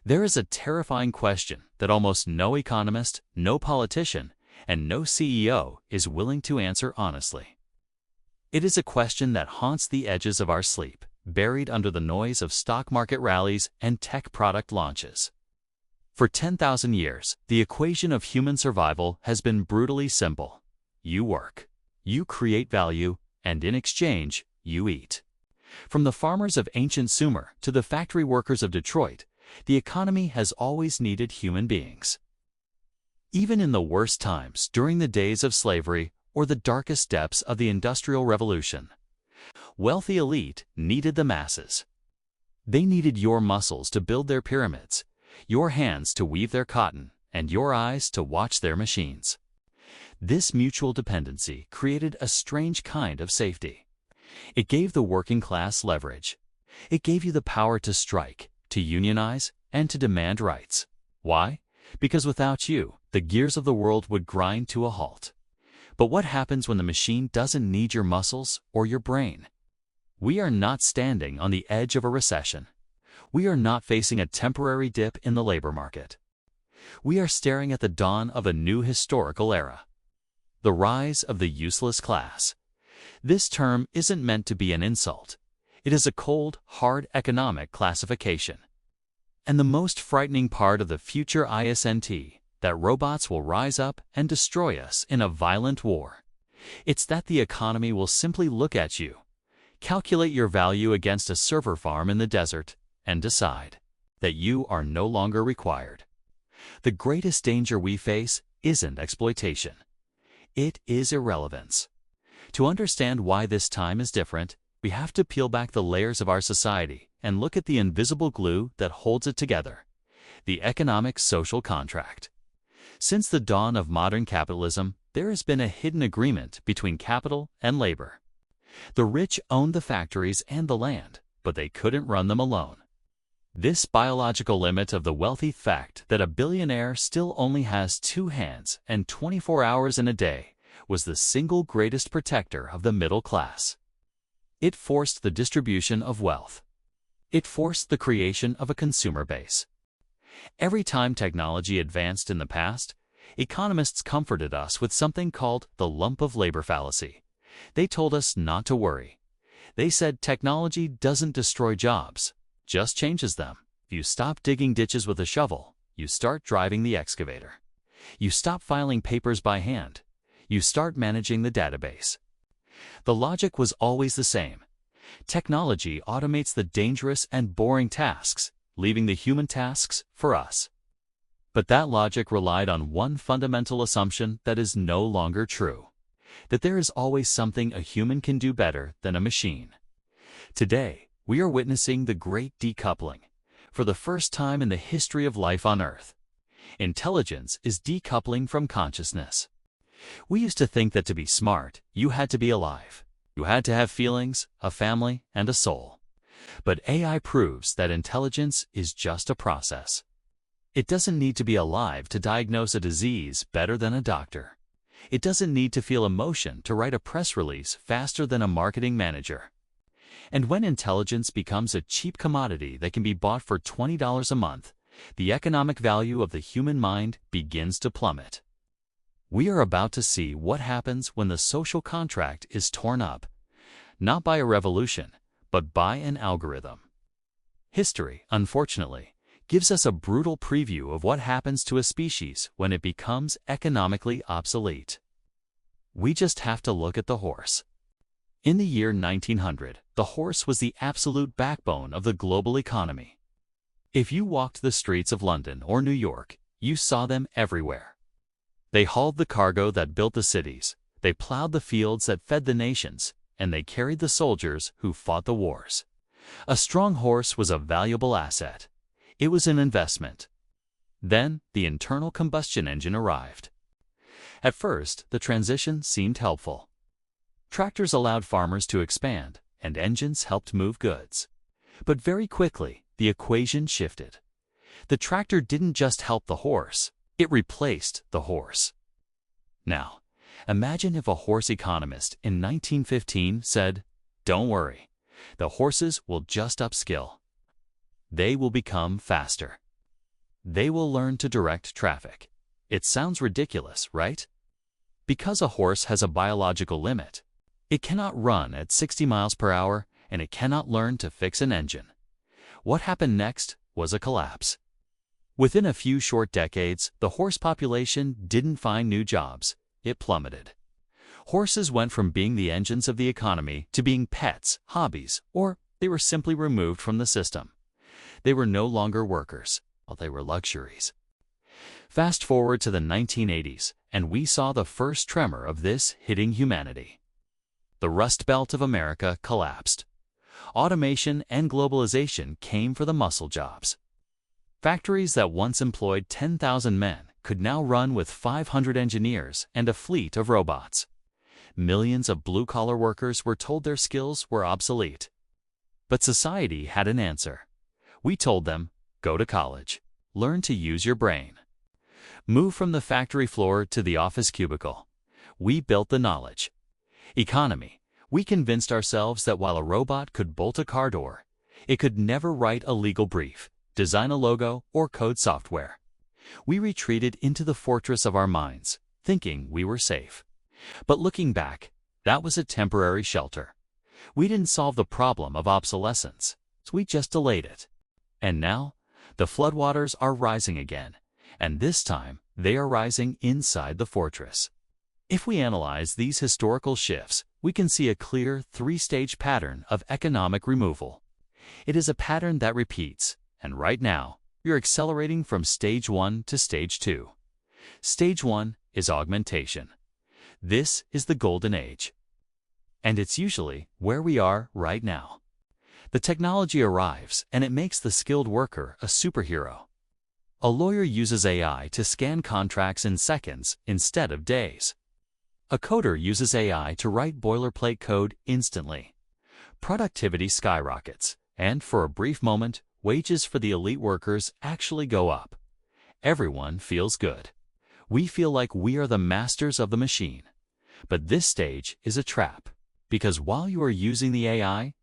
There is a terrifying question that almost no economist, no politician, and no CEO is willing to answer honestly. It is a question that haunts the edges of our sleep, buried under the noise of stock market rallies and tech product launches. For 10,000 years, the equation of human survival has been brutally simple. You work, you create value, and in exchange, you eat. From the farmers of ancient Sumer to the factory workers of Detroit, the economy has always needed human beings. Even in the worst times, during the days of slavery or the darkest depths of the Industrial Revolution, wealthy elite needed the masses. They needed your muscles to build their pyramids, your hands to weave their cotton, and your eyes to watch their machines. This mutual dependency created a strange kind of safety. It gave the working class leverage. It gave you the power to strike, to unionize, and to demand rights. Why? Because without you, the gears of the world would grind to a halt. But what happens when the machine doesn't need your muscles or your brain? We are not standing on the edge of a recession. We are not facing a temporary dip in the labor market. We are staring at the dawn of a new historical era. The rise of the useless class. This term isn't meant to be an insult. It is a cold, hard economic classification. And the most frightening part of the future isn't that robots will rise up and destroy us in a violent war. It's that the economy will simply look at you, calculate your value against a server farm in the desert, and decide that you are no longer required. The greatest danger we face isn't exploitation. It is irrelevance. To understand why this time is different, we have to peel back the layers of our society and look at the invisible glue that holds it together, the economic social contract. Since the dawn of modern capitalism, there has been a hidden agreement between capital and labor. The rich owned the factories and the land, but they couldn't run them alone. This biological limit of the wealthy fact that a billionaire still only has 2 hands and 24 hours in a day was the single greatest protector of the middle class. It forced the distribution of wealth. It forced the creation of a consumer base. Every time technology advanced in the past, economists comforted us with something called the lump of labor fallacy. They told us not to worry. They said technology doesn't destroy jobs, just changes them. You stop digging ditches with a shovel, you start driving the excavator. You stop filing papers by hand, you start managing the database. The logic was always the same. Technology automates the dangerous and boring tasks, leaving the human tasks for us. But that logic relied on one fundamental assumption that is no longer true: that there is always something a human can do better than a machine. Today, we are witnessing the Great Decoupling. For the first time in the history of life on Earth, intelligence is decoupling from consciousness. We used to think that to be smart, you had to be alive. You had to have feelings, a family, and a soul. But AI proves that intelligence is just a process. It doesn't need to be alive to diagnose a disease better than a doctor. It doesn't need to feel emotion to write a press release faster than a marketing manager. And when intelligence becomes a cheap commodity that can be bought for $20 a month, the economic value of the human mind begins to plummet. We are about to see what happens when the social contract is torn up, not by a revolution, but by an algorithm. History, unfortunately, gives us a brutal preview of what happens to a species when it becomes economically obsolete. We just have to look at the horse. In the year 1900, the horse was the absolute backbone of the global economy. If you walked the streets of London or New York, you saw them everywhere. They hauled the cargo that built the cities, they plowed the fields that fed the nations, and they carried the soldiers who fought the wars. A strong horse was a valuable asset. It was an investment. Then the internal combustion engine arrived. At first, the transition seemed helpful. Tractors allowed farmers to expand, and engines helped move goods. But very quickly, the equation shifted. The tractor didn't just help the horse, it replaced the horse. Now, imagine if a horse economist in 1915 said, "Don't worry, the horses will just upskill. They will become faster." they will learn to direct traffic. It sounds ridiculous, right? Because a horse has a biological limit. It cannot run at 60 miles per hour, and it cannot learn to fix an engine. What happened next was a collapse. Within a few short decades, the horse population didn't find new jobs. It plummeted. Horses went from being the engines of the economy to being pets, hobbies, or they were simply removed from the system. They were no longer workers, while they were luxuries. Fast forward to the 1980s, and we saw the first tremor of this hitting humanity. The Rust Belt of America collapsed. Automation and globalization came for the muscle jobs. Factories that once employed 10,000 men could now run with 500 engineers and a fleet of robots. Millions of blue-collar workers were told their skills were obsolete. But society had an answer. We told them, go to college. Learn to use your brain. Move from the factory floor to the office cubicle. We built the knowledge. Economy. We convinced ourselves that while a robot could bolt a car door, it could never write a legal brief, design a logo, or code software. We retreated into the fortress of our minds, thinking we were safe. But looking back, that was a temporary shelter. We didn't solve the problem of obsolescence, so we just delayed it. And now, the floodwaters are rising again, and this time they are rising inside the fortress. If we analyze these historical shifts, we can see a clear three-stage pattern of economic removal. It is a pattern that repeats, and right now, you're accelerating from stage 1 to stage 2. Stage 1 is augmentation. This is the golden age. And it's usually where we are right now. The technology arrives, and it makes the skilled worker a superhero. A lawyer uses AI to scan contracts in seconds instead of days. A coder uses AI to write boilerplate code instantly. Productivity skyrockets, and for a brief moment, wages for the elite workers actually go up. Everyone feels good. We feel like we are the masters of the machine. But this stage is a trap, because while you are using the AI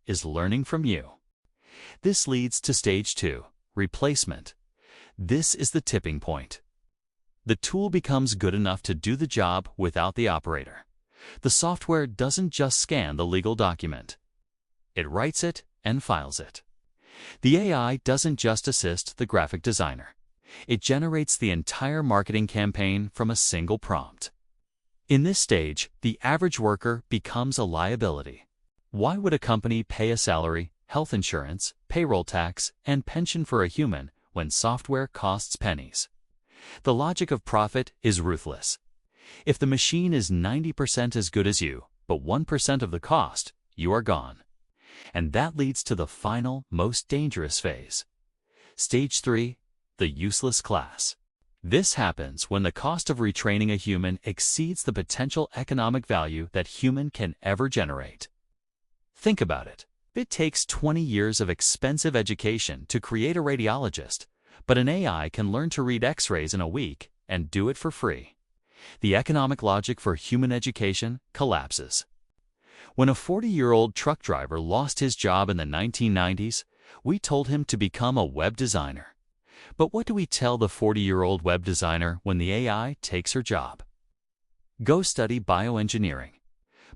is learning from you. This leads to stage 2, replacement. This is the tipping point. The tool becomes good enough to do the job without the operator. The software doesn't just scan the legal document. It writes it and files it. The AI doesn't just assist the graphic designer. It generates the entire marketing campaign from a single prompt. In this stage, the average worker becomes a liability. Why would a company pay a salary, health insurance, payroll tax, and pension for a human when software costs pennies? The logic of profit is ruthless. If the machine is 90% as good as you, but 1% of the cost, you are gone. And that leads to the final, most dangerous phase. Stage 3, the useless class. This happens when the cost of retraining a human exceeds the potential economic value that human can ever generate. Think about it. It takes 20 years of expensive education to create a radiologist, but an AI can learn to read X-rays in a week and do it for free. The economic logic for human education collapses. When a 40-year-old truck driver lost his job in the 1990s, we told him to become a web designer. But what do we tell the 40-year-old web designer when the AI takes her job? Go study bioengineering.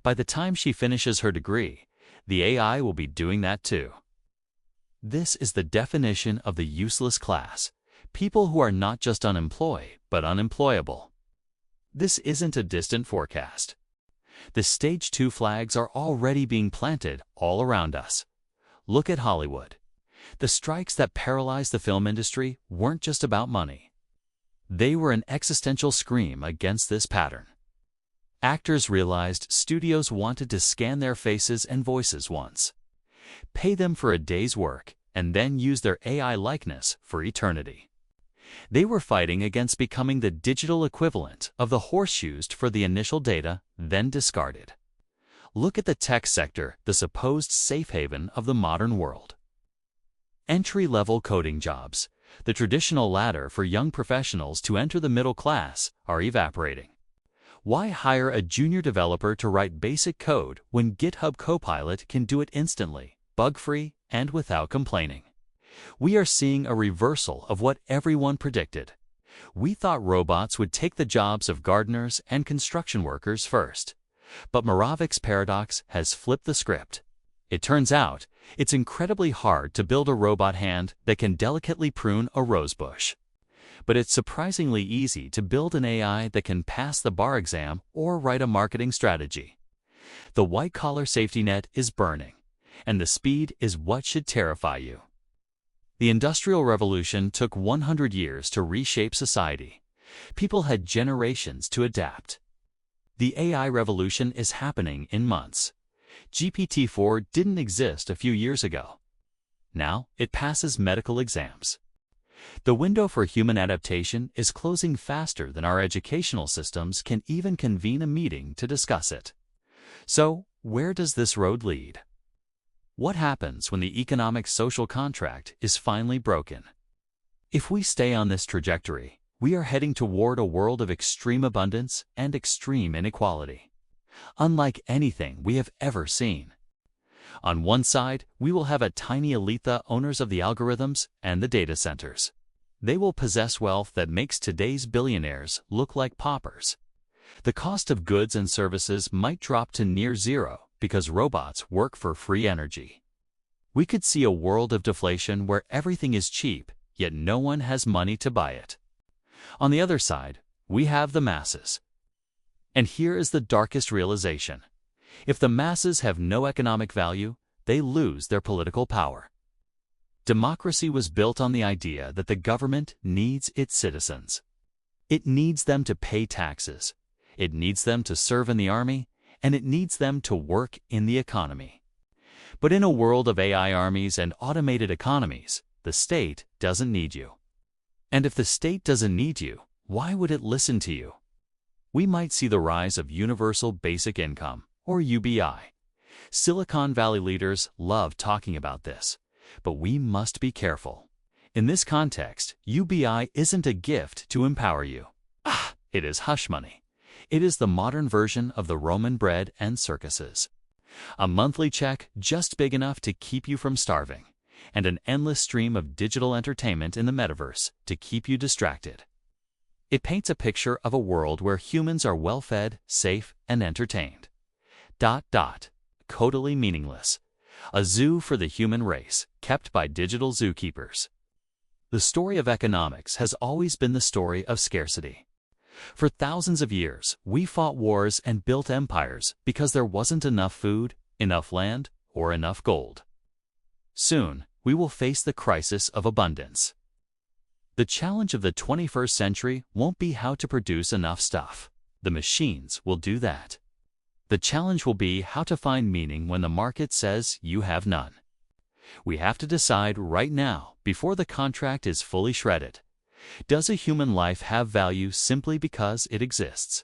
By the time she finishes her degree, the AI will be doing that too. This is the definition of the useless class, people who are not just unemployed, but unemployable. This isn't a distant forecast. The stage 2 flags are already being planted all around us. Look at Hollywood. The strikes that paralyzed the film industry weren't just about money. They were an existential scream against this pattern. Actors realized studios wanted to scan their faces and voices once, pay them for a day's work, and then use their AI likeness for eternity. They were fighting against becoming the digital equivalent of the horse used for the initial data, then discarded. Look at the tech sector, the supposed safe haven of the modern world. Entry-level coding jobs, the traditional ladder for young professionals to enter the middle class, are evaporating. Why hire a junior developer to write basic code when GitHub Copilot can do it instantly, bug-free, and without complaining? We are seeing a reversal of what everyone predicted. We thought robots would take the jobs of gardeners and construction workers first. But Moravec's paradox has flipped the script. It turns out, it's incredibly hard to build a robot hand that can delicately prune a rosebush. But it's surprisingly easy to build an AI that can pass the bar exam or write a marketing strategy. The white-collar safety net is burning, and the speed is what should terrify you. The Industrial Revolution took 100 years to reshape society. People had generations to adapt. The AI revolution is happening in months. GPT-4 didn't exist a few years ago. Now it passes medical exams. The window for human adaptation is closing faster than our educational systems can even convene a meeting to discuss it. So, where does this road lead? What happens when the economic-social contract is finally broken? If we stay on this trajectory, we are heading toward a world of extreme abundance and extreme inequality, unlike anything we have ever seen. On one side, we will have a tiny elite, the owners of the algorithms and the data centers. They will possess wealth that makes today's billionaires look like paupers. The cost of goods and services might drop to near zero because robots work for free energy. We could see a world of deflation where everything is cheap, yet no one has money to buy it. On the other side, we have the masses. And here is the darkest realization. If the masses have no economic value, they lose their political power. Democracy was built on the idea that the government needs its citizens. It needs them to pay taxes. It needs them to serve in the army, and it needs them to work in the economy. But in a world of AI armies and automated economies, the state doesn't need you. And if the state doesn't need you, why would it listen to you? We might see the rise of Universal Basic Income, or UBI. Silicon Valley leaders love talking about this, but we must be careful. In this context, UBI isn't a gift to empower you. It is hush money. It is the modern version of the Roman bread and circuses. A monthly check just big enough to keep you from starving, and an endless stream of digital entertainment in the metaverse to keep you distracted. It paints a picture of a world where humans are well-fed, safe, and entertained. Totally meaningless. A zoo for the human race, kept by digital zookeepers. The story of economics has always been the story of scarcity. For thousands of years, we fought wars and built empires because there wasn't enough food, enough land, or enough gold. Soon, we will face the crisis of abundance. The challenge of the 21st century won't be how to produce enough stuff. The machines will do that. The challenge will be how to find meaning when the market says you have none. We have to decide right now, before the contract is fully shredded. Does a human life have value simply because it exists?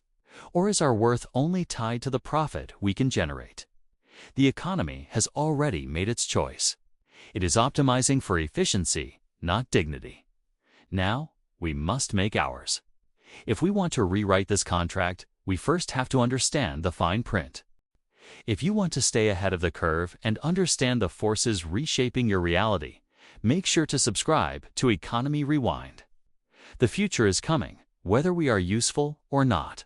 Or is our worth only tied to the profit we can generate? The economy has already made its choice. It is optimizing for efficiency, not dignity. Now, we must make ours. If we want to rewrite this contract, we first have to understand the fine print. If you want to stay ahead of the curve and understand the forces reshaping your reality, make sure to subscribe to Economy Rewind. The future is coming, whether we are useful or not.